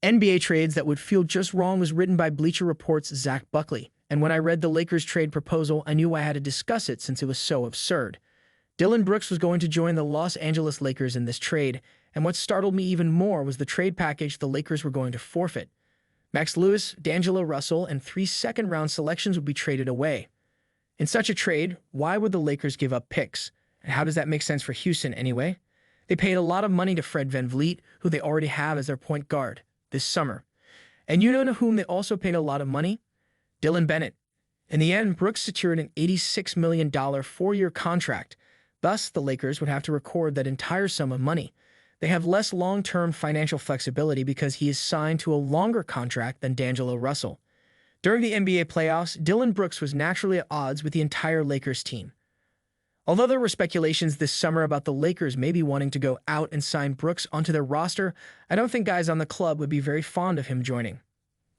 NBA trades that would feel just wrong was written by Bleacher Report's Zach Buckley, and when I read the Lakers trade proposal, I knew I had to discuss it since it was so absurd. Dillon Brooks was going to join the Los Angeles Lakers in this trade, and what startled me even more was the trade package the Lakers were going to forfeit. Max Lewis, D'Angelo Russell, and 3 second-round selections would be traded away. In such a trade, why would the Lakers give up picks? And how does that make sense for Houston anyway? They paid a lot of money to Fred VanVleet, who they already have as their point guard, this summer. And you know to whom they also paid a lot of money? Dylan Bennett. In the end, Brooks secured an $86 million 4-year contract. Thus, the Lakers would have to record that entire sum of money. They have less long-term financial flexibility because he is signed to a longer contract than D'Angelo Russell. During the NBA playoffs, Dillon Brooks was naturally at odds with the entire Lakers team. Although there were speculations this summer about the Lakers maybe wanting to go out and sign Brooks onto their roster, I don't think guys on the club would be very fond of him joining.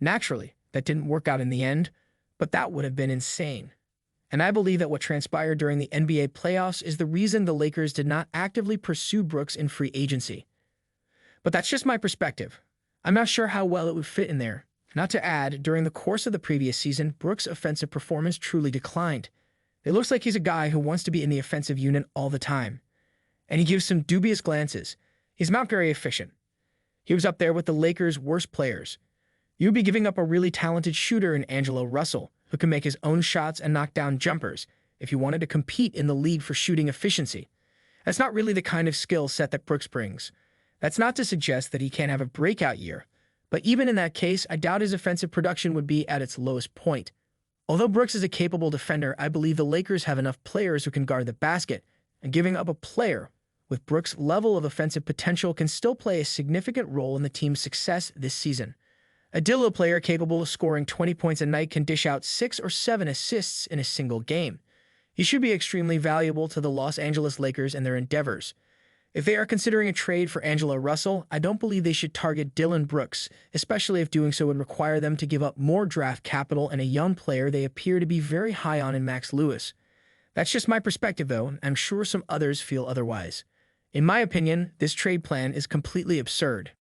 Naturally, that didn't work out in the end, but that would have been insane. And I believe that what transpired during the NBA playoffs is the reason the Lakers did not actively pursue Brooks in free agency. But that's just my perspective. I'm not sure how well it would fit in there. Not to add, during the course of the previous season, Brooks' offensive performance truly declined. It looks like he's a guy who wants to be in the offensive unit all the time. And he gives some dubious glances. He's not very efficient. He was up there with the Lakers' worst players. You'd be giving up a really talented shooter in D'Angelo Russell, who can make his own shots and knock down jumpers, if you wanted to compete in the league for shooting efficiency. That's not really the kind of skill set that Brooks brings. That's not to suggest that he can't have a breakout year, but even in that case, I doubt his offensive production would be at its lowest point. Although Brooks is a capable defender, I believe the Lakers have enough players who can guard the basket, and giving up a player with Brooks' level of offensive potential can still play a significant role in the team's success this season. A Dillon player capable of scoring 20 points a night can dish out 6 or 7 assists in a single game. He should be extremely valuable to the Los Angeles Lakers and their endeavors. If they are considering a trade for D'Angelo Russell, I don't believe they should target Dillon Brooks, especially if doing so would require them to give up more draft capital and a young player they appear to be very high on in Max Lewis. That's just my perspective, though, and I'm sure some others feel otherwise. In my opinion, this trade plan is completely absurd.